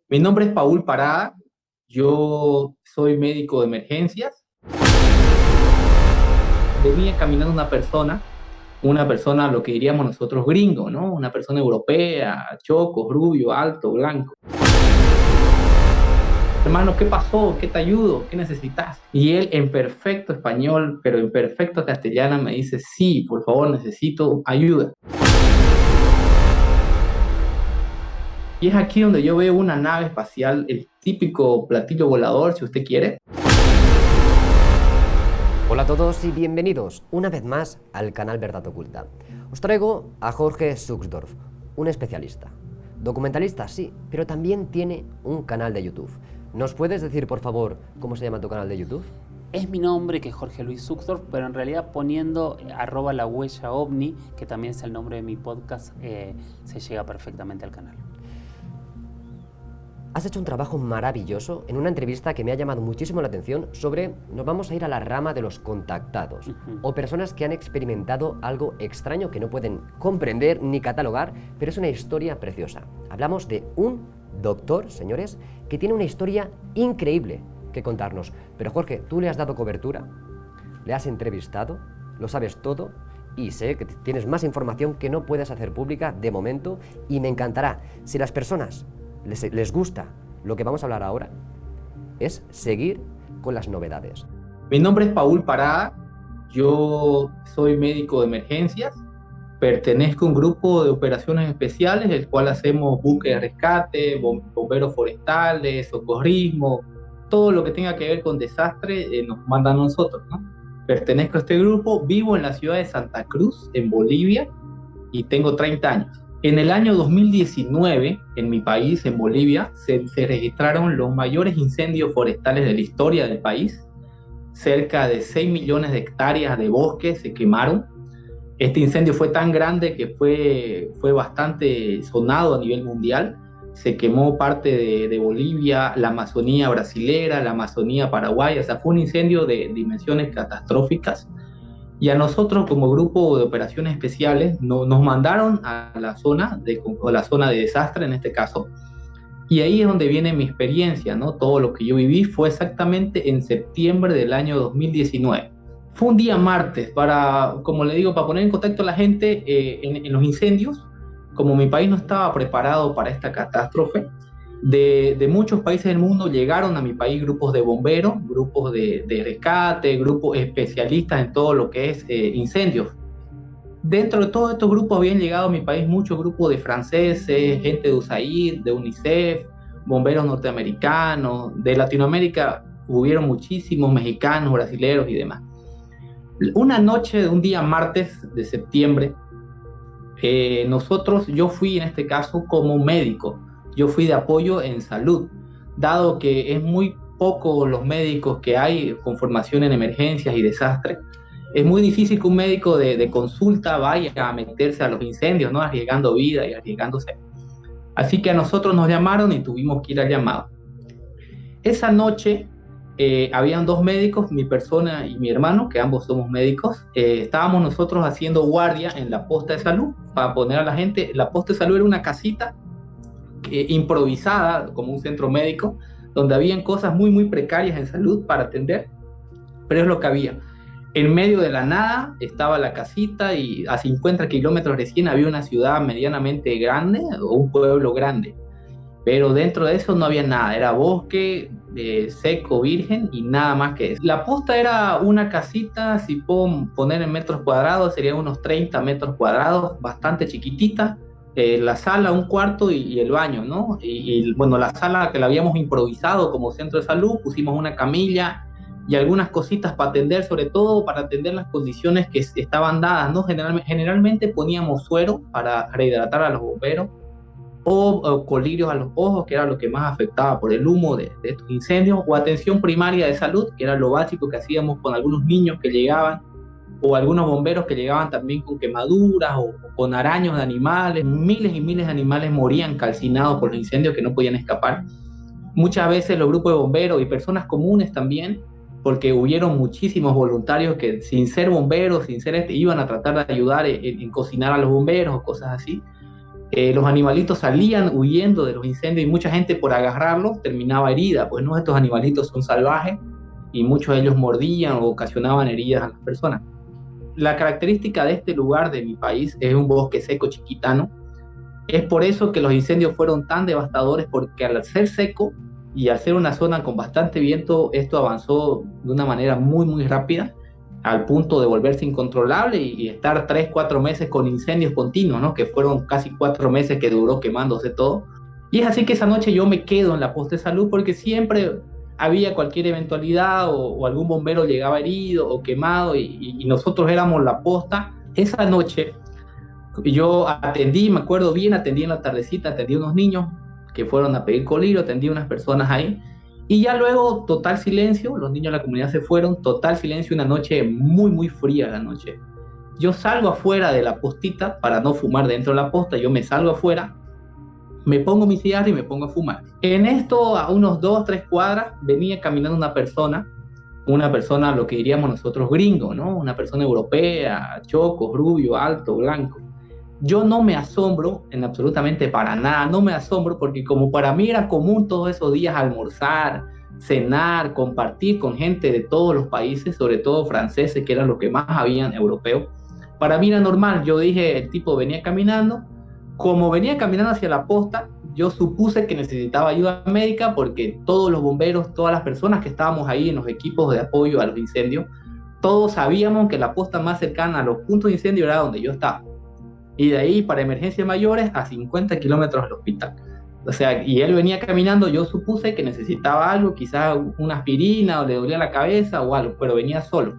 Mi nombre es Paul Parada, yo soy médico de emergencias. Venía caminando una persona lo que diríamos nosotros gringo, ¿no? Una persona europea, choco, rubio, alto, blanco. Hermano, ¿qué pasó? ¿Qué te ayudo? ¿Qué necesitas? Y él en perfecto español, pero en perfecto castellano me dice, sí, por favor, necesito ayuda. Y es aquí donde yo veo una nave espacial, el típico platillo volador, si usted quiere. Hola a todos y bienvenidos una vez más al canal Verdad Oculta. Os traigo a Jorge Suxdorf, un especialista. Documentalista, sí, pero también tiene un canal de YouTube. ¿Nos puedes decir, por favor, cómo se llama tu canal de YouTube? Es mi nombre, que es Jorge Luis Suxdorf, pero en realidad poniendo @lahuella_ovni, que también es el nombre de mi podcast, se llega perfectamente al canal. Has hecho un trabajo maravilloso en una entrevista que me ha llamado muchísimo la atención sobre, nos vamos a ir a la rama de los contactados, o personas que han experimentado algo extraño que no pueden comprender ni catalogar, pero es una historia preciosa. Hablamos de un doctor, señores, que tiene una historia increíble que contarnos. Pero Jorge, tú le has dado cobertura, le has entrevistado, lo sabes todo y sé que tienes más información que no puedes hacer pública de momento, y me encantará si las personas les gusta lo que vamos a hablar ahora, es seguir con las novedades. Mi nombre es Paul Parada, yo soy médico de emergencias, pertenezco a un grupo de operaciones especiales, el cual hacemos búsqueda de rescate, bomberos forestales, socorrismo, todo lo que tenga que ver con desastre nos mandan a nosotros, ¿no? Pertenezco a este grupo, vivo en la ciudad de Santa Cruz, en Bolivia, y tengo 30 años. En el año 2019, en mi país, en Bolivia, se registraron los mayores incendios forestales de la historia del país. Cerca de 6 millones de hectáreas de bosque se quemaron. Este incendio fue tan grande que fue bastante sonado a nivel mundial. Se quemó parte de Bolivia, la Amazonía brasilera, la Amazonía paraguaya. O sea, fue un incendio de dimensiones catastróficas. Y a nosotros, como grupo de operaciones especiales, nos mandaron a la zona de desastre, en este caso. Y ahí es donde viene mi experiencia, ¿no? Todo lo que yo viví fue exactamente en septiembre del año 2019. Fue un día martes, como le digo, para poner en contacto a la gente en los incendios. Como mi país no estaba preparado para esta catástrofe, de muchos países del mundo llegaron a mi país grupos de bomberos, grupos de rescate, grupos especialistas en todo lo que es incendios. Dentro de todos estos grupos habían llegado a mi país muchos grupos de franceses, gente de USAID, de UNICEF, bomberos norteamericanos, de Latinoamérica hubieron muchísimos mexicanos, brasileños y demás. Una noche de un día martes de septiembre, yo fui en este caso como médico, yo fui de apoyo en salud, dado que es muy poco los médicos que hay con formación en emergencias y desastres. Es muy difícil que un médico de consulta vaya a meterse a los incendios, ¿no? Arriesgando vida y arriesgándose. Así que a nosotros nos llamaron y tuvimos que ir al llamado. Esa noche habían dos médicos, mi persona y mi hermano, que ambos somos médicos. Estábamos nosotros haciendo guardia en la posta de salud para poner a la gente. La posta de salud era una casita improvisada como un centro médico, donde habían cosas muy, muy precarias en salud para atender, pero es lo que había. En medio de la nada estaba la casita y a 50 kilómetros recién había una ciudad medianamente grande o un pueblo grande. Pero dentro de eso no había nada, era bosque seco, virgen y nada más que eso. La posta era una casita, si puedo poner en metros cuadrados, serían unos 30 metros cuadrados, bastante chiquitita. La sala, un cuarto y el baño, ¿no? Bueno, la sala que la habíamos improvisado como centro de salud, pusimos una camilla y algunas cositas para atender, sobre todo para atender las condiciones que estaban dadas, ¿no? Generalmente poníamos suero para rehidratar a los bomberos, o colirios a los ojos, que era lo que más afectaba por el humo de estos incendios, o atención primaria de salud, que era lo básico que hacíamos con algunos niños que llegaban, o algunos bomberos que llegaban también con quemaduras o con araños de animales. Miles y miles de animales morían calcinados por los incendios que no podían escapar. Muchas veces los grupos de bomberos y personas comunes también, porque hubieron muchísimos voluntarios que sin ser bomberos, iban a tratar de ayudar en cocinar a los bomberos o cosas así. Los animalitos salían huyendo de los incendios y mucha gente por agarrarlos terminaba herida, pues no, estos animalitos son salvajes y muchos de ellos mordían o ocasionaban heridas a las personas. La característica de este lugar de mi país es un bosque seco chiquitano. Es por eso que los incendios fueron tan devastadores, porque al ser seco y al ser una zona con bastante viento, esto avanzó de una manera muy, muy rápida, al punto de volverse incontrolable y estar 3-4 meses con incendios continuos, ¿no? Que fueron casi 4 meses que duró quemándose todo. Y es así que esa noche yo me quedo en la posta de salud, porque siempre había cualquier eventualidad o algún bombero llegaba herido o quemado y nosotros éramos la posta. Esa noche yo atendí, me acuerdo bien, atendí en la tardecita, atendí a unos niños que fueron a pedir colirio, atendí a unas personas ahí, y ya luego total silencio, los niños de la comunidad se fueron, total silencio, una noche muy, muy fría la noche. Yo salgo afuera de la postita para no fumar dentro de la posta, yo me salgo afuera, me pongo mi cigarro y me pongo a fumar. En esto, a unos 2-3 cuadras, venía caminando una persona, lo que diríamos nosotros gringo, ¿no? Una persona europea, choco, rubio, alto, blanco. Yo no me asombro en absolutamente para nada, no me asombro porque como para mí era común todos esos días almorzar, cenar, compartir con gente de todos los países, sobre todo franceses, que eran los que más habían, europeos, para mí era normal. Yo dije, el tipo venía caminando, como venía caminando hacia la posta, yo supuse que necesitaba ayuda médica porque todos los bomberos, todas las personas que estábamos ahí en los equipos de apoyo a los incendios, todos sabíamos que la posta más cercana a los puntos de incendio era donde yo estaba. Y de ahí para emergencias mayores a 50 kilómetros del hospital. O sea, y él venía caminando, yo supuse que necesitaba algo, quizás una aspirina o le dolía la cabeza o algo, pero venía solo.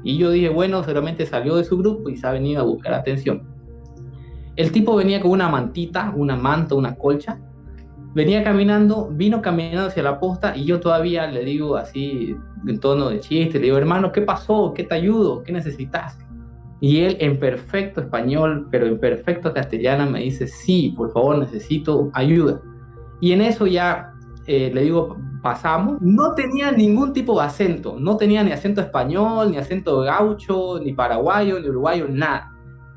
Y yo dije, bueno, seguramente salió de su grupo y se ha venido a buscar atención. El tipo venía con una mantita, una manta, una colcha. Venía caminando, vino caminando hacia la posta y yo todavía le digo así, en tono de chiste, le digo, hermano, ¿qué pasó? ¿Qué te ayudo? ¿Qué necesitas? Y él en perfecto español, pero en perfecto castellano, me dice, sí, por favor, necesito ayuda. Y en eso ya le digo, pasamos. No tenía ningún tipo de acento, no tenía ni acento español, ni acento gaucho, ni paraguayo, ni uruguayo, nada.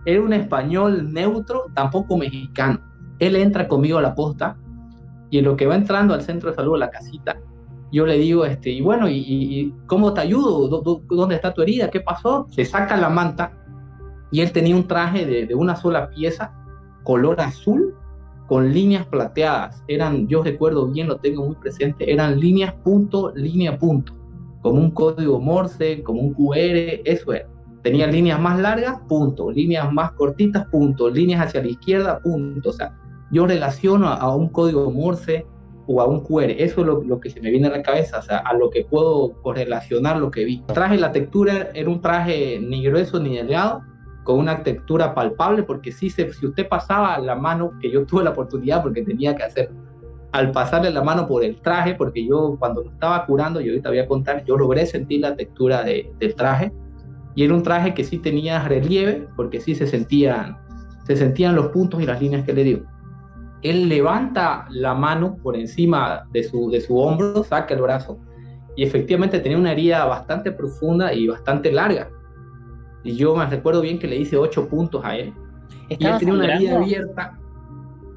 Era un español neutro, tampoco mexicano. Él entra conmigo a la posta y en lo que va entrando al centro de salud, a la casita, yo le digo, y bueno, ¿y cómo te ayudo? ¿Dónde está tu herida? ¿Qué pasó? Se saca la manta. Y él tenía un traje de una sola pieza, color azul, con líneas plateadas. Yo recuerdo bien, lo tengo muy presente, eran líneas punto, línea punto, como un código Morse, como un QR, eso era. Tenía líneas más largas, punto, líneas más cortitas, punto, líneas hacia la izquierda, punto. O sea, yo relaciono a un código Morse o a un QR, eso es lo que se me viene a la cabeza, o sea, a lo que puedo correlacionar lo que vi. El traje, la textura era un traje ni grueso ni delgado, con una textura palpable, porque si usted pasaba la mano, que yo tuve la oportunidad porque tenía que hacer, al pasarle la mano por el traje, porque yo cuando lo estaba curando, yo ahorita voy a contar, yo logré sentir la textura del traje, y era un traje que sí tenía relieve, porque sí se sentían los puntos y las líneas que le dio. Él levanta la mano por encima de su hombro, saca el brazo, y efectivamente tenía una herida bastante profunda y bastante larga. Y yo me recuerdo bien que le hice 8 puntos a él. Y él tenía una herida abierta.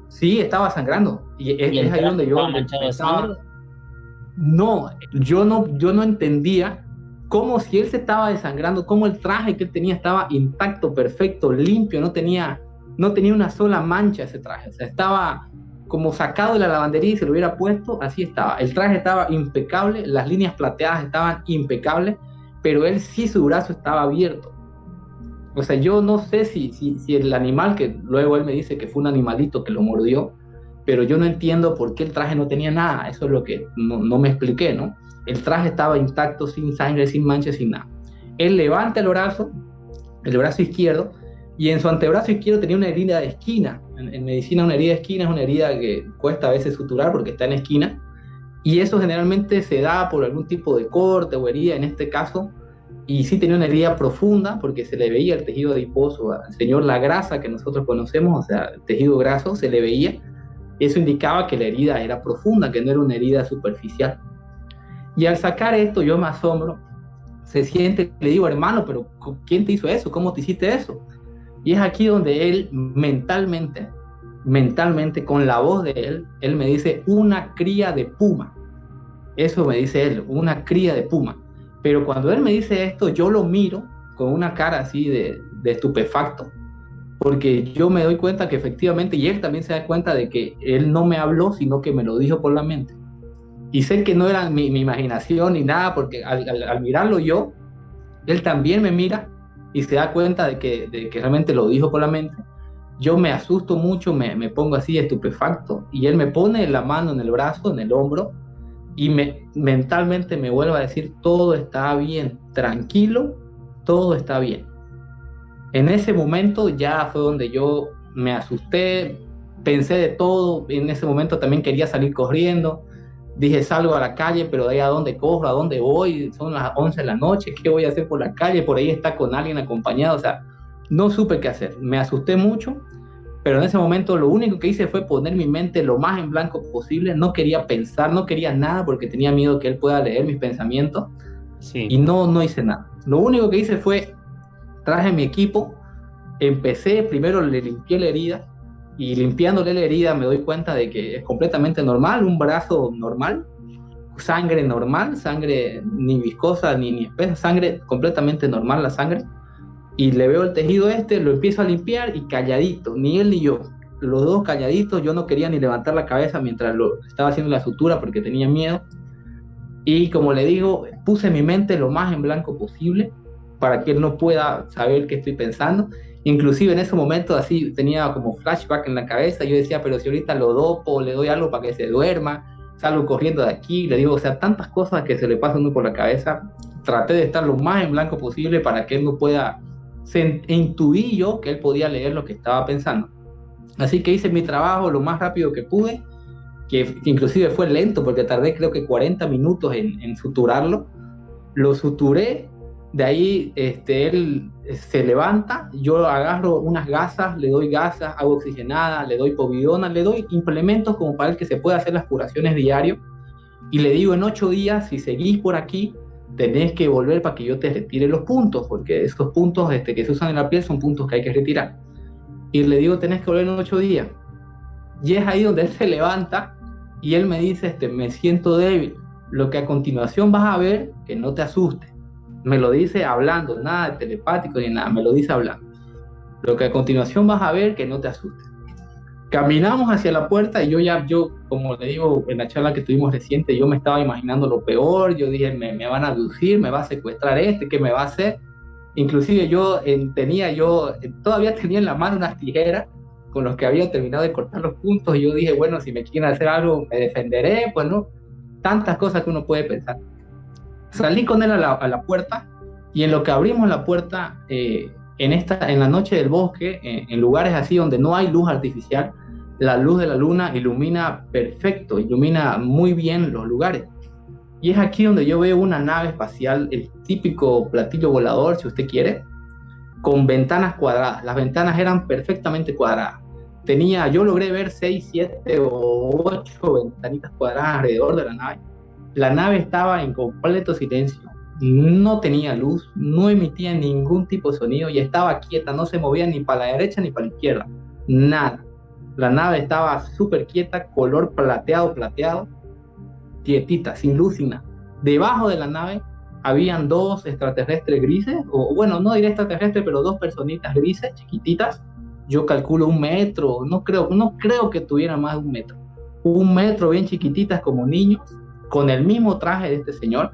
Sí, estaba sangrando. Y es ahí donde yo manchado de sangre. No, yo no entendía cómo, si él se estaba desangrando, cómo el traje que él tenía estaba intacto, perfecto, limpio, no tenía una sola mancha ese traje. O sea, estaba como sacado de la lavandería y se lo hubiera puesto, así estaba. El traje estaba impecable, las líneas plateadas estaban impecables, pero él sí, su brazo estaba abierto. O sea, yo no sé si el animal, que luego él me dice que fue un animalito que lo mordió, pero yo no entiendo por qué el traje no tenía nada. Eso es lo que no me expliqué, ¿no? El traje estaba intacto, sin sangre, sin manchas, sin nada. Él levanta el brazo izquierdo, y en su antebrazo izquierdo tenía una herida de esquina. En medicina, una herida de esquina es una herida que cuesta a veces suturar porque está en esquina, y eso generalmente se da por algún tipo de corte o herida, en este caso. Y sí tenía una herida profunda porque se le veía el tejido adiposo al señor, la grasa que nosotros conocemos, o sea, el tejido graso se le veía. Eso indicaba que la herida era profunda, que no era una herida superficial. Y al sacar esto yo me asombro, se siente, le digo, hermano, pero ¿quién te hizo eso? ¿Cómo te hiciste eso? Y es aquí donde él mentalmente mentalmente, con la voz de él me dice una cría de puma. Eso me dice él, una cría de puma. Pero cuando él me dice esto, yo lo miro con una cara así de estupefacto, porque yo me doy cuenta que efectivamente, y él también se da cuenta de que él no me habló, sino que me lo dijo por la mente. Y sé que no era mi imaginación ni nada, porque al mirarlo yo, él también me mira y se da cuenta de que realmente lo dijo por la mente. Yo me asusto mucho, me pongo así estupefacto, y él me pone la mano en el brazo, en el hombro, y mentalmente me vuelve a decir, todo está bien, tranquilo, todo está bien. En ese momento ya fue donde yo me asusté, pensé de todo, en ese momento también quería salir corriendo, dije salgo a la calle, pero de ahí a dónde corro, a dónde voy, son las 11 de la noche, ¿qué voy a hacer por la calle? Por ahí está con alguien acompañado, o sea, no supe qué hacer, me asusté mucho, pero en ese momento lo único que hice fue poner mi mente lo más en blanco posible, no quería pensar, no quería nada porque tenía miedo que él pueda leer mis pensamientos, Sí. y no hice nada. Lo único que hice fue, traje mi equipo, empecé, primero le limpié la herida, y limpiándole la herida me doy cuenta de que es completamente normal, un brazo normal, sangre normal, sangre ni viscosa ni espesa, sangre completamente normal la sangre, y le veo el tejido lo empiezo a limpiar y calladito, ni él ni yo, los dos calladitos, yo no quería ni levantar la cabeza mientras lo estaba haciendo la sutura porque tenía miedo, y como le digo, puse mi mente lo más en blanco posible para que él no pueda saber qué estoy pensando. Inclusive en ese momento así tenía como flashback en la cabeza, yo decía, pero si ahorita lo dopo, le doy algo para que se duerma, salgo corriendo de aquí, le digo, o sea, tantas cosas que se le pasan uno por la cabeza. Traté de estar lo más en blanco posible para que él no pueda, intuí yo que él podía leer lo que estaba pensando. Así que hice mi trabajo lo más rápido que pude, que inclusive fue lento porque tardé creo que 40 minutos en suturarlo. Lo suturé, de ahí él se levanta, yo agarro unas gasas, le doy gasas, agua oxigenada, le doy povidona, le doy implementos como para el que se pueda hacer las curaciones diario, y le digo, en 8 días, si seguís por aquí, tenés que volver para que yo te retire los puntos, porque esos puntos que se usan en la piel son puntos que hay que retirar. Y le digo, tenés que volver en 8 días. Y es ahí donde él se levanta y él me dice, me siento débil. Lo que a continuación vas a ver, que no te asustes. Me lo dice hablando, nada de telepático ni nada, me lo dice hablando. Lo que a continuación vas a ver, que no te asustes. Caminamos hacia la puerta y yo, como le digo en la charla que tuvimos reciente, yo me estaba imaginando lo peor, yo dije, me van a abducir, me va a secuestrar ¿qué me va a hacer? Inclusive todavía tenía en la mano unas tijeras con los que había terminado de cortar los puntos, y yo dije, bueno, si me quieren hacer algo, me defenderé, pues no, tantas cosas que uno puede pensar. Salí con él a la puerta, y en lo que abrimos la puerta, en la noche del bosque, en lugares así donde no hay luz artificial, la luz de la luna ilumina perfecto, ilumina muy bien los lugares. Y es aquí donde yo veo una nave espacial, el típico platillo volador, si usted quiere, con ventanas cuadradas. Las ventanas eran perfectamente cuadradas. Yo logré ver 6, 7 o 8 ventanitas cuadradas alrededor de la nave. La nave estaba en completo silencio. No tenía luz, no emitía ningún tipo de sonido y estaba quieta, no se movía ni para la derecha ni para la izquierda, nada. La nave estaba súper quieta, color plateado, quietita, sin luz, sin nada. Debajo de la nave habían 2 extraterrestres grises, o bueno, no diré extraterrestres, pero 2 personitas grises, chiquititas. Yo calculo 1 metro, no creo que tuviera más de 1 metro. 1 metro, bien chiquititas como niños, con el mismo traje de este señor,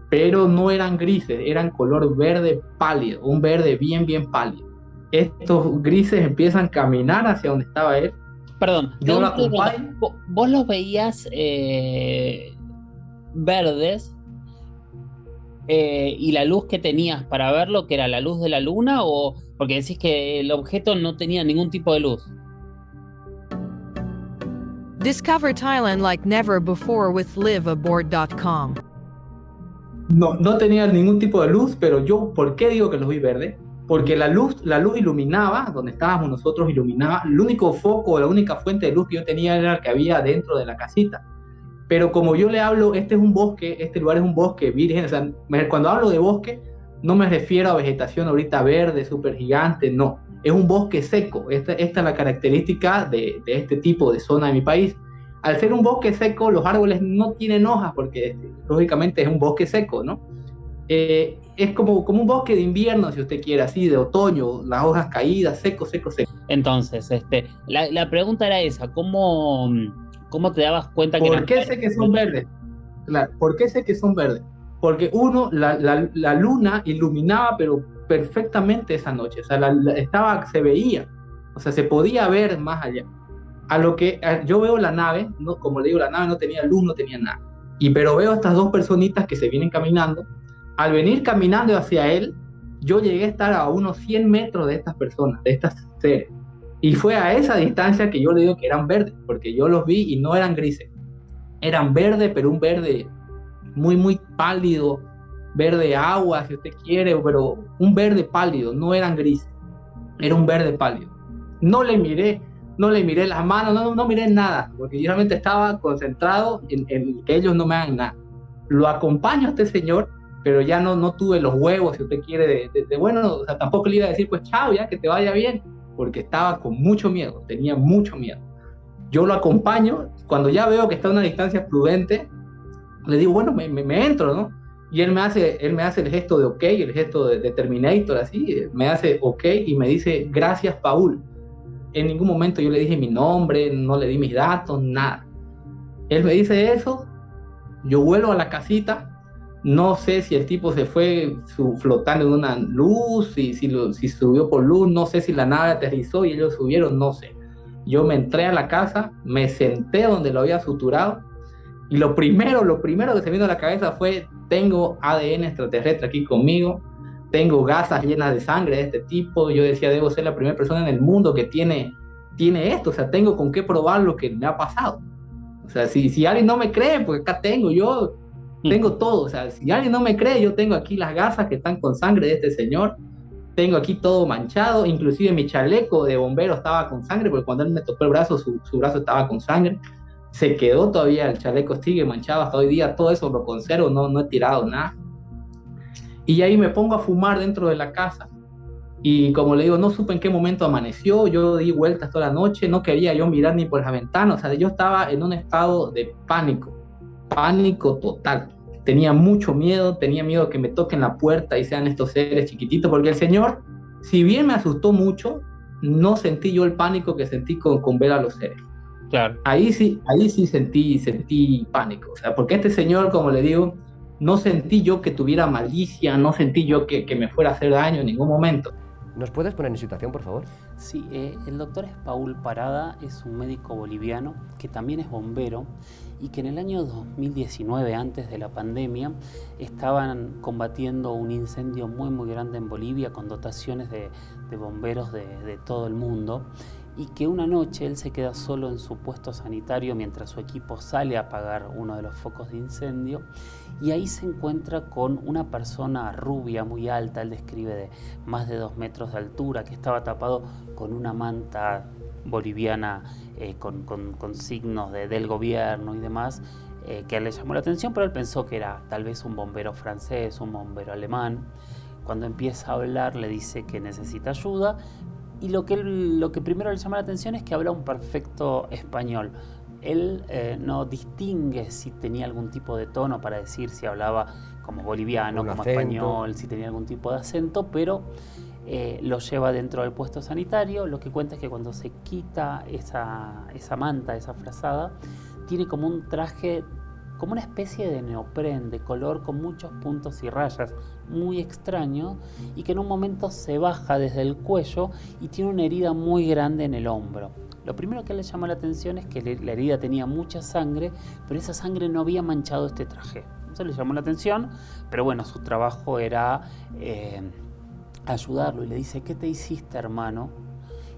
pero no eran grises, eran color verde pálido, un verde bien pálido. Estos grises empiezan a caminar hacia donde estaba él. Perdón, yo lo acompaño. ¿Vos los veías verdes y la luz que tenías para verlo, que era la luz de la luna, o porque decís que el objeto no tenía ningún tipo de luz? Discover Thailand like never before with liveaboard.com. No tenía ningún tipo de luz, pero yo, ¿por qué digo que los vi verdes? Porque la luz iluminaba, donde estábamos nosotros iluminaba, el único foco, la única fuente de luz que yo tenía era el que había dentro de la casita. Pero como yo le hablo, este lugar es un bosque virgen, o sea, cuando hablo de bosque, No me refiero a vegetación ahorita verde, súper gigante, no. Es un bosque seco. Esta es la característica de este tipo de zona de mi país. Al ser un bosque seco, los árboles no tienen hojas porque lógicamente es un bosque seco, ¿no? Es como un bosque de invierno, si usted quiere, así, de otoño, las hojas caídas, seco, seco, seco. Entonces, la pregunta era esa, ¿cómo te dabas cuenta que ¿Por eran qué sé que son verdes? Claro, ¿por qué sé que son verdes? Porque uno, la luna iluminaba, pero perfectamente esa noche, o sea, se veía, o sea, se podía ver más allá. Yo veo la nave, no, como le digo, la nave no tenía luz, no tenía nada. Pero veo a estas dos personitas que se vienen caminando. Al venir caminando hacia él, yo llegué a estar a unos 100 metros de estas personas, de estas seres. Y fue a esa distancia que yo le digo que eran verdes, porque yo los vi y no eran grises. Eran verdes, pero un verde muy, muy pálido, verde agua, si usted quiere, pero un verde pálido, no eran grises. Era un verde pálido. No le miré las manos, no miré nada, porque yo realmente estaba concentrado en que ellos no me hagan nada. Lo acompaño a este señor, pero ya no tuve los huevos, si usted quiere, bueno, o sea, tampoco le iba a decir, pues chao, ya, que te vaya bien, porque estaba con mucho miedo, tenía mucho miedo. Yo lo acompaño, cuando ya veo que está a una distancia prudente, le digo, bueno, me entro, ¿no? Y él me hace el gesto de ok, el gesto de Terminator, así, me hace ok y me dice, gracias, Paul. En ningún momento yo le dije mi nombre, no le di mis datos, nada. Él me dice eso, yo vuelvo a la casita, no sé si el tipo se fue flotando en una luz, si subió por luz, no sé si la nave aterrizó y ellos subieron, no sé. Yo me entré a la casa, me senté donde lo había suturado y lo primero que se me vino a la cabeza fue, tengo ADN extraterrestre aquí conmigo, tengo gasas llenas de sangre de este tipo. Yo decía, debo ser la primera persona en el mundo que tiene esto, o sea, tengo con qué probar lo que me ha pasado. O sea, si alguien no me cree, pues acá yo tengo todo, o sea, si alguien no me cree, yo tengo aquí las gasas que están con sangre de este señor, tengo aquí todo manchado, inclusive mi chaleco de bombero estaba con sangre, porque cuando él me tocó el brazo, su brazo estaba con sangre, se quedó todavía, el chaleco sigue manchado hasta hoy día, todo eso lo conservo, no he tirado nada. Y ahí me pongo a fumar dentro de la casa. Y como le digo, no supe en qué momento amaneció, yo di vueltas toda la noche, no quería yo mirar ni por la ventana, o sea, yo estaba en un estado de pánico total. Tenía mucho miedo, tenía miedo que me toquen la puerta y sean estos seres chiquititos, porque el señor, si bien me asustó mucho, no sentí yo el pánico que sentí con ver a los seres. Claro. Ahí sí sentí pánico, o sea, porque este señor, como le digo, no sentí yo que tuviera malicia, no sentí yo que me fuera a hacer daño en ningún momento. ¿Nos puedes poner en situación, por favor? Sí, el doctor es Paul Parada, es un médico boliviano que también es bombero y que en el año 2019, antes de la pandemia, estaban combatiendo un incendio muy muy grande en Bolivia con dotaciones de bomberos de todo el mundo, y que una noche él se queda solo en su puesto sanitario mientras su equipo sale a apagar uno de los focos de incendio, y ahí se encuentra con una persona rubia muy alta, él describe de más de 2 metros de altura, que estaba tapado con una manta boliviana con signos del gobierno y demás, que a él le llamó la atención, pero él pensó que era tal vez un bombero francés, un bombero alemán. Cuando empieza a hablar le dice que necesita ayuda, y lo que primero le llama la atención es que habla un perfecto español. Él no distingue si tenía algún tipo de tono para decir si hablaba como boliviano, como español, si tenía algún tipo de acento, pero lo lleva dentro del puesto sanitario. Lo que cuenta es que cuando se quita esa manta, esa frazada, tiene como un traje, como una especie de neopren de color con muchos puntos y rayas, muy extraño, y que en un momento se baja desde el cuello y tiene una herida muy grande en el hombro. Lo primero que le llama la atención es que la herida tenía mucha sangre, pero esa sangre no había manchado este traje. Eso le llamó la atención, pero bueno, su trabajo era ayudarlo, y le dice, ¿qué te hiciste, hermano?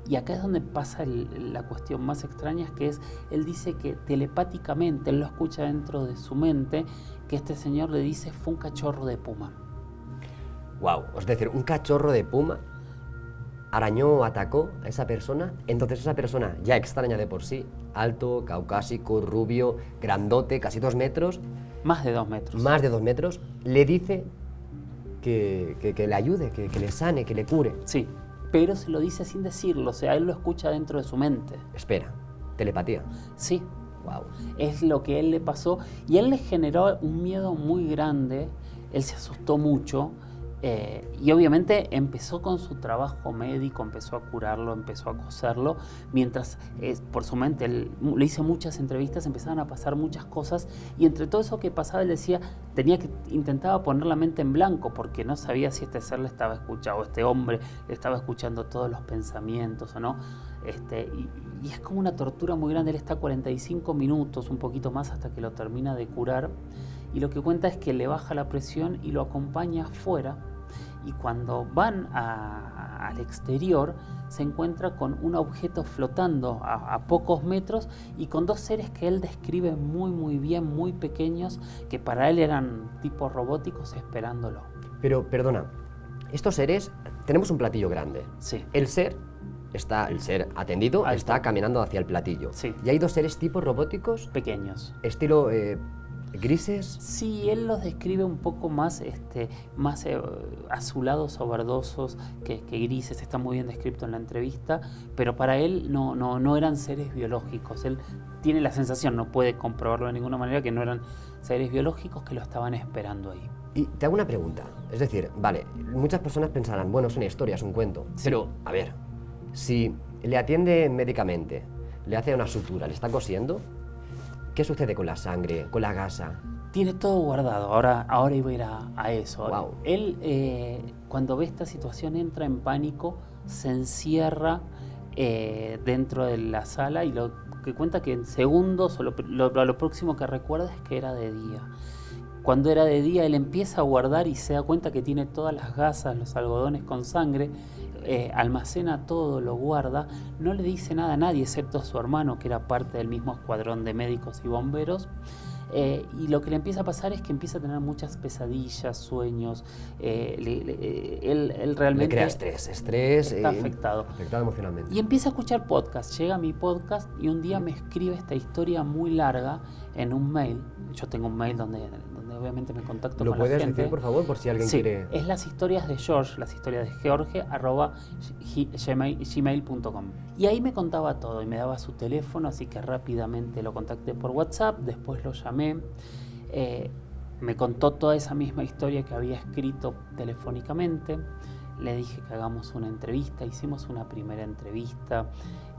Y acá es donde pasa la cuestión más extraña, es que él dice que telepáticamente, él lo escucha dentro de su mente, que este señor le dice, fue un cachorro de puma. Wow, es decir, un cachorro de puma arañó o atacó a esa persona. Entonces esa persona, ya extraña de por sí, alto, caucásico, rubio, grandote, casi 2 metros. Más de 2 metros. Más de 2 metros, le dice que le ayude, que le sane, que le cure. Sí, pero se lo dice sin decirlo, o sea, él lo escucha dentro de su mente. Espera, telepatía. Sí, Wow. es lo que a él le pasó y a él le generó un miedo muy grande, él se asustó mucho y obviamente empezó con su trabajo médico, empezó a curarlo, empezó a coserlo, mientras por su mente, él le hice muchas entrevistas, empezaban a pasar muchas cosas y entre todo eso que pasaba él decía, intentaba poner la mente en blanco porque no sabía si este ser le estaba escuchando, o este hombre le estaba escuchando todos los pensamientos o no. Y es como una tortura muy grande. Él está 45 minutos, un poquito más, hasta que lo termina de curar. Y lo que cuenta es que le baja la presión y lo acompaña afuera. Y cuando van al exterior, se encuentra con un objeto flotando a pocos metros y con dos seres que él describe muy, muy bien, muy pequeños, que para él eran tipos robóticos esperándolo. Pero, perdona, estos seres, tenemos un platillo grande. Sí. El ser atendido Alto. está caminando hacia el platillo. Sí. Y hay dos seres tipos robóticos, Pequeños. estilo grises. Sí, él los describe un poco más, más azulados o verdosos que grises. Está muy bien descrito en la entrevista, pero para él no eran seres biológicos. Él tiene la sensación, no puede comprobarlo de ninguna manera, que no eran seres biológicos que lo estaban esperando ahí. Y te hago una pregunta. Es decir, vale, muchas personas pensarán, bueno, es una historia, es un cuento. Sí. Pero, a ver, si le atiende médicamente, le hace una sutura, le está cosiendo, ¿qué sucede con la sangre, con la gasa? Tiene todo guardado, ahora iba a ir a eso. Wow. Él, cuando ve esta situación, entra en pánico, se encierra dentro de la sala y lo que cuenta que en segundos, o lo próximo que recuerda es que era de día. Cuando era de día, él empieza a guardar y se da cuenta que tiene todas las gasas, los algodones con sangre, almacena todo, lo guarda, no le dice nada a nadie excepto a su hermano, que era parte del mismo escuadrón de médicos y bomberos. Y lo que le empieza a pasar es que empieza a tener muchas pesadillas, sueños. Él realmente Le crea estrés. está afectado Emocionalmente. y empieza a escuchar podcast. Llega a mi podcast y un día me escribe esta historia muy larga en un mail. Yo tengo un mail donde obviamente me contacto ¿Lo con la puedes gente. decir, por favor, por si alguien Sí, quiere...? es las historias de George, las historias de George @gmail.com. Y ahí me contaba todo y me daba su teléfono, así que rápidamente lo contacté por WhatsApp, después lo llamé. Me contó toda esa misma historia que había escrito telefónicamente. Le dije que hagamos una entrevista, hicimos una primera entrevista,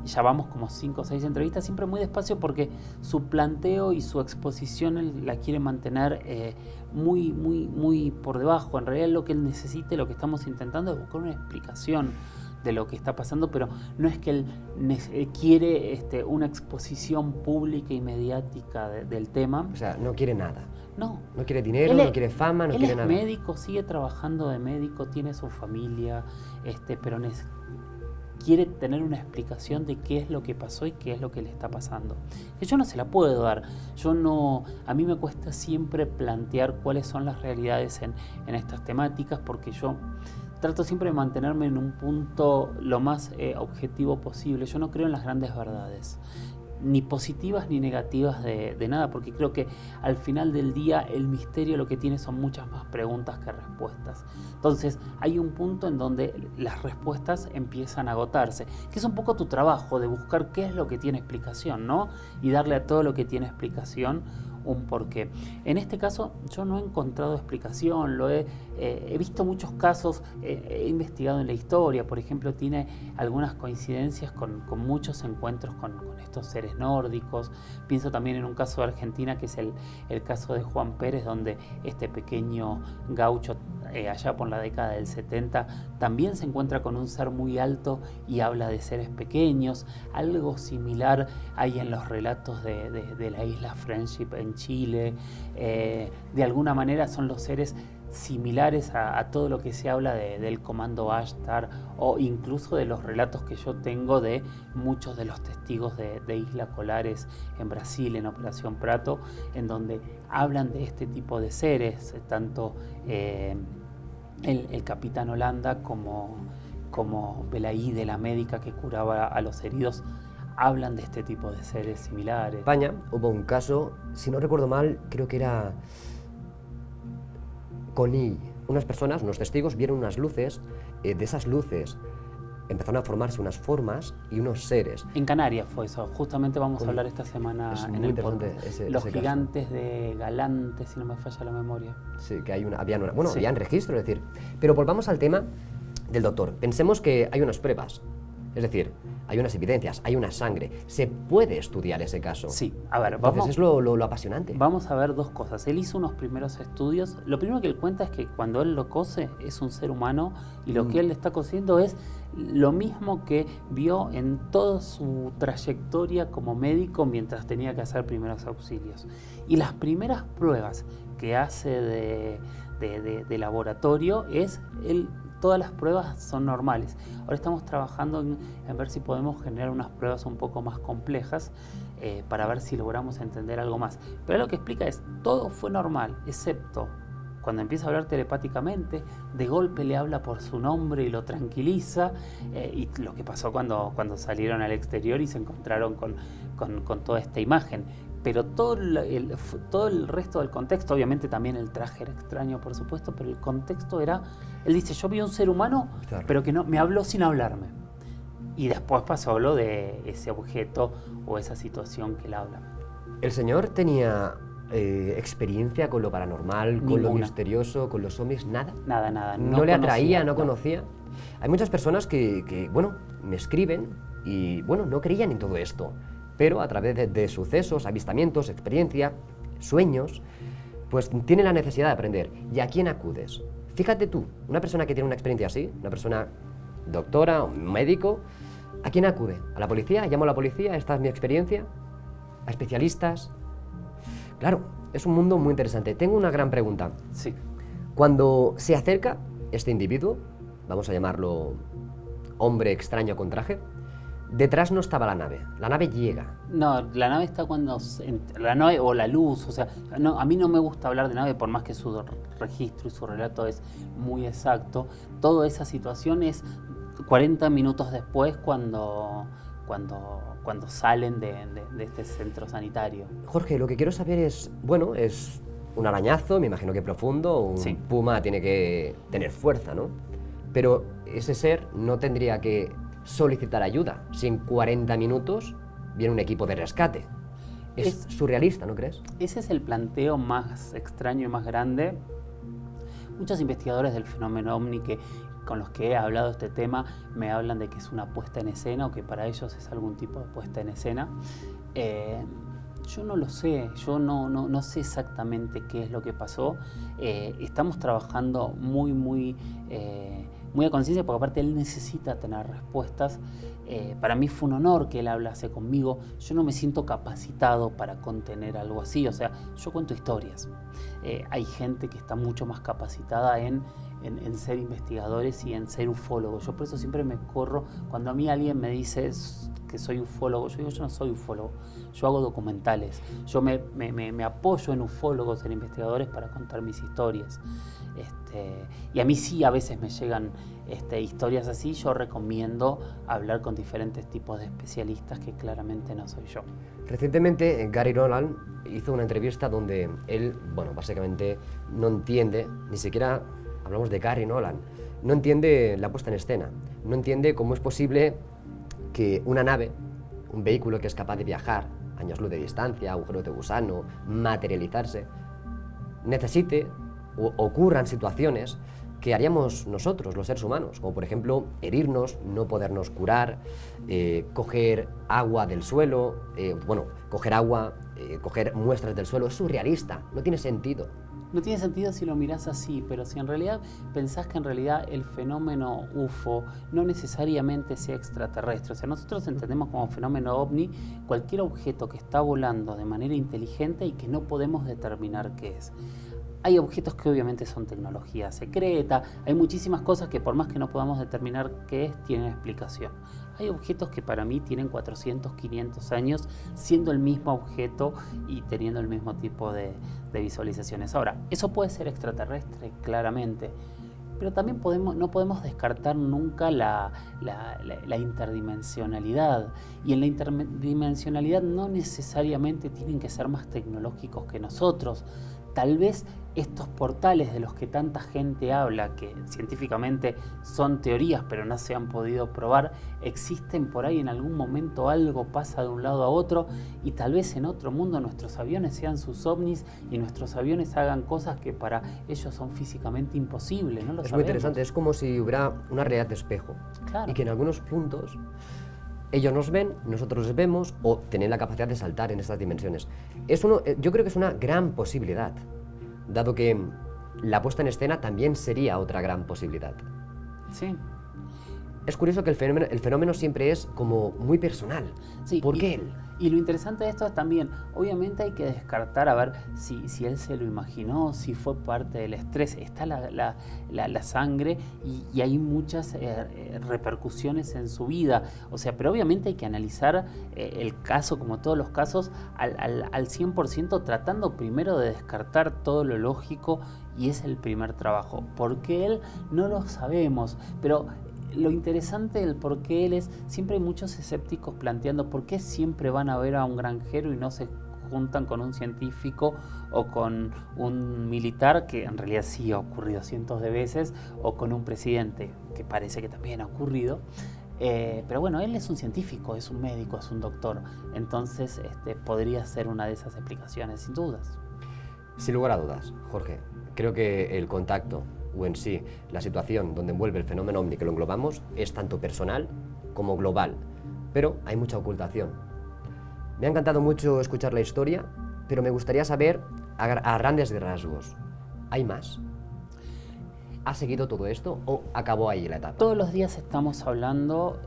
ya vamos como 5 o 6 entrevistas, siempre muy despacio porque su planteo y su exposición él la quiere mantener muy por debajo. En realidad lo que él necesite, lo que estamos intentando es buscar una explicación de lo que está pasando, pero no es que él quiere una exposición pública y mediática del tema. O sea, no quiere nada. No. No quiere dinero, no quiere fama, no quiere nada. Él es médico, sigue trabajando de médico, tiene su familia, pero quiere tener una explicación de qué es lo que pasó y qué es lo que le está pasando. Que yo no se la puedo dar. A mí me cuesta siempre plantear cuáles son las realidades en estas temáticas, porque yo trato siempre de mantenerme en un punto lo más objetivo posible. Yo no creo en las grandes verdades, ni positivas ni negativas de nada, porque creo que al final del día el misterio lo que tiene son muchas más preguntas que respuestas. Entonces hay un punto en donde las respuestas empiezan a agotarse, que es un poco tu trabajo de buscar qué es lo que tiene explicación, ¿no? Y darle a todo lo que tiene explicación un porqué. En este caso yo no he encontrado explicación, he visto muchos casos, he investigado en la historia, por ejemplo, tiene algunas coincidencias con muchos encuentros con estos seres nórdicos. Pienso también en un caso de Argentina, que es el caso de Juan Pérez, donde este pequeño gaucho allá por la década del 70 también se encuentra con un ser muy alto y habla de seres pequeños. Algo similar hay en los relatos de la isla Friendship en Chile. De alguna manera son los seres similares a todo lo que se habla del comando Ashtar, o incluso de los relatos que yo tengo de muchos de los testigos de Isla Colares en Brasil, en Operación Prato, en donde hablan de este tipo de seres, tanto el capitán Holanda como Belaí, la médica que curaba a los heridos, hablan de este tipo de seres similares. En España hubo un caso, si no recuerdo mal, creo que era Conill, unas personas, unos testigos, vieron unas luces, de esas luces empezaron a formarse unas formas y unos seres. En Canarias fue eso, justamente vamos a hablar esta semana en el podcast. Los gigantes de Galante, si no me falla la memoria. Sí, que habían registro, es decir. Pero volvamos al tema del doctor. Pensemos que hay unas pruebas, es decir, hay unas evidencias, hay una sangre. ¿Se puede estudiar ese caso? Sí, a ver, entonces es lo apasionante. Vamos a ver dos cosas. Él hizo unos primeros estudios. Lo primero que él cuenta es que cuando él lo cose es un ser humano y lo que él le está cosiendo es lo mismo que vio en toda su trayectoria como médico mientras tenía que hacer primeros auxilios. Y las primeras pruebas que hace de laboratorio todas las pruebas son normales. Ahora estamos trabajando en ver si podemos generar unas pruebas un poco más complejas para ver si logramos entender algo más. Pero lo que explica es, todo fue normal, excepto cuando empieza a hablar telepáticamente, de golpe le habla por su nombre y lo tranquiliza, y lo que pasó cuando salieron al exterior y se encontraron con toda esta imagen. Pero todo el resto del contexto, obviamente también el traje era extraño, por supuesto, pero el contexto era, él dice, yo vi un ser humano, claro, pero que no me habló sin hablarme. Y después pasó lo de ese objeto o esa situación que él habla. ¿El señor tenía experiencia con lo paranormal, Ninguna. con lo misterioso, con los ovnis? ¿Nada? Nada. ¿No le atraía, no conocía? Hay muchas personas que me escriben y, no creían en todo esto. Pero a través de sucesos, avistamientos, experiencia, sueños, pues tienen la necesidad de aprender. ¿Y a quién acudes? Fíjate tú, una persona que tiene una experiencia así, una persona doctora, un médico, ¿a quién acude? ¿A la policía? ¿Llamo a la policía? ¿Esta es mi experiencia? ¿A especialistas? Claro, es un mundo muy interesante. Tengo una gran pregunta. Sí. Cuando se acerca este individuo, vamos a llamarlo hombre extraño con traje, detrás no estaba la nave llega. No, la nave está cuando... La nave o la luz, o sea, no, a mí no me gusta hablar de nave por más que su registro y su relato es muy exacto. Toda esa situación es 40 minutos después cuando salen de este centro sanitario. Jorge, lo que quiero saber es, es un arañazo, me imagino que profundo, un sí. Puma tiene que tener fuerza, ¿no? Pero ese ser no tendría que solicitar ayuda si en 40 minutos viene un equipo de rescate. Es surrealista, ¿no crees? Ese es el planteo más extraño y más grande. Muchos investigadores del fenómeno ovni con los que he hablado de este tema me hablan de que es una puesta en escena o que para ellos es algún tipo de puesta en escena. Yo no lo sé, yo no sé exactamente qué es lo que pasó. Estamos trabajando muy a conciencia, porque aparte él necesita tener respuestas. Para mí fue un honor que él hablase conmigo. Yo no me siento capacitado para contener algo así. O sea, yo cuento historias. Hay gente que está mucho más capacitada en ser investigadores y en ser ufólogos. Yo por eso siempre me corro. Cuando a mí alguien me dice que soy ufólogo, yo digo, yo no soy ufólogo. Yo hago documentales. Yo me apoyo en ufólogos, en investigadores para contar mis historias. Y a mí sí a veces me llegan historias así. Yo recomiendo hablar con diferentes tipos de especialistas que claramente no soy yo. Recientemente Gary Nolan hizo una entrevista donde él, básicamente no entiende, ni siquiera hablamos de Gary Nolan, no entiende la puesta en escena, no entiende cómo es posible que una nave, un vehículo que es capaz de viajar años luz de distancia, agujeros de gusano, materializarse, necesite o ocurran situaciones que haríamos nosotros, los seres humanos, como por ejemplo herirnos, no podernos curar, coger agua del suelo, coger muestras del suelo. Es surrealista, no tiene sentido. No tiene sentido si lo mirás así, pero si en realidad pensás que en realidad el fenómeno UFO no necesariamente sea extraterrestre. O sea, nosotros entendemos como fenómeno ovni cualquier objeto que está volando de manera inteligente y que no podemos determinar qué es. Hay objetos que obviamente son tecnología secreta, hay muchísimas cosas que por más que no podamos determinar qué es, tienen explicación. Hay objetos que para mí tienen 400, 500 años siendo el mismo objeto y teniendo el mismo tipo de visualizaciones. Ahora, eso puede ser extraterrestre, claramente, pero también no podemos descartar nunca la interdimensionalidad. Y en la interdimensionalidad no necesariamente tienen que ser más tecnológicos que nosotros. Tal vez estos portales de los que tanta gente habla, que científicamente son teorías pero no se han podido probar, existen por ahí, en algún momento algo pasa de un lado a otro y tal vez en otro mundo nuestros aviones sean sus ovnis y nuestros aviones hagan cosas que para ellos son físicamente imposibles, no lo Es sabemos. muy interesante, es como si hubiera una realidad de espejo. Claro. Y que en algunos puntos ellos nos ven, nosotros les vemos, o tienen la capacidad de saltar en estas dimensiones. Yo creo que es una gran posibilidad, dado que la puesta en escena también sería otra gran posibilidad. Sí. Es curioso que el fenómeno siempre es como muy personal. Sí, ¿Por qué él? Y lo interesante de esto es también, obviamente hay que descartar a ver si él se lo imaginó, si fue parte del estrés. Está la sangre y hay muchas repercusiones en su vida. O sea, pero obviamente hay que analizar el caso, como todos los casos, al 100%, tratando primero de descartar todo lo lógico, y es el primer trabajo. ¿Por qué él? No lo sabemos, pero lo interesante del por qué él es, siempre hay muchos escépticos planteando por qué siempre van a ver a un granjero y no se juntan con un científico o con un militar, que en realidad sí ha ocurrido cientos de veces, o con un presidente, que parece que también ha ocurrido. Pero bueno, él es un científico, es un médico, es un doctor, entonces podría ser una de esas explicaciones, sin dudas. Sin lugar a dudas, Jorge, creo que el contacto, o en sí, la situación donde envuelve el fenómeno ovni que lo englobamos, es tanto personal como global, pero hay mucha ocultación. Me ha encantado mucho escuchar la historia, pero me gustaría saber a grandes rasgos, ¿hay más? ¿Ha seguido todo esto o acabó ahí la etapa? Todos los días estamos hablando,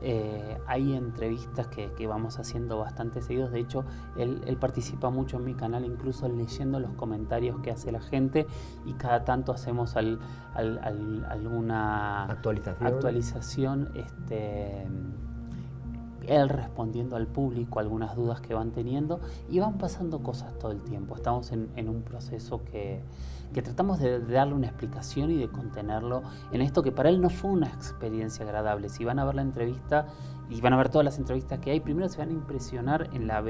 hay entrevistas que vamos haciendo bastante seguidos. De hecho, él participa mucho en mi canal, incluso leyendo los comentarios que hace la gente, y cada tanto hacemos alguna actualización, él respondiendo al público algunas dudas que van teniendo, y van pasando cosas todo el tiempo. Estamos en un proceso que tratamos de darle una explicación y de contenerlo en esto que para él no fue una experiencia agradable. Si van a ver la entrevista y van a ver todas las entrevistas que hay, primero se van a impresionar en la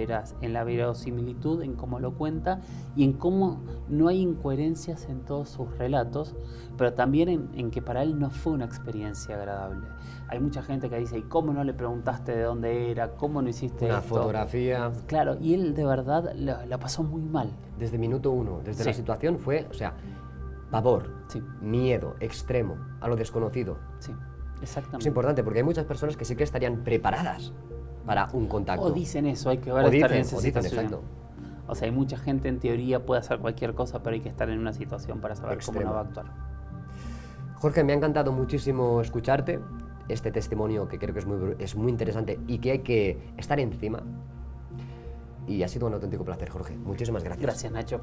verosimilitud, en cómo lo cuenta y en cómo no hay incoherencias en todos sus relatos, pero también en que para él no fue una experiencia agradable. Hay mucha gente que dice, ¿y cómo no le preguntaste de dónde era? ¿Cómo no hiciste una esto? fotografía? Claro, y él de verdad la pasó muy mal. Desde minuto uno, desde Sí. la situación fue, o sea, pavor, Sí. miedo extremo a lo desconocido. Sí, exactamente. Es importante porque hay muchas personas que sí que estarían preparadas para un contacto. O dicen eso, hay que ver O estar dicen, en esa situación. exacto. O sea, hay mucha gente en teoría puede hacer cualquier cosa, pero hay que estar en una situación para saber cómo Extrema. no va a actuar. Jorge, me ha encantado muchísimo escucharte, este testimonio que creo que es muy interesante y que hay que estar encima. Y ha sido un auténtico placer, Jorge. Muchísimas gracias. Gracias, Nacho.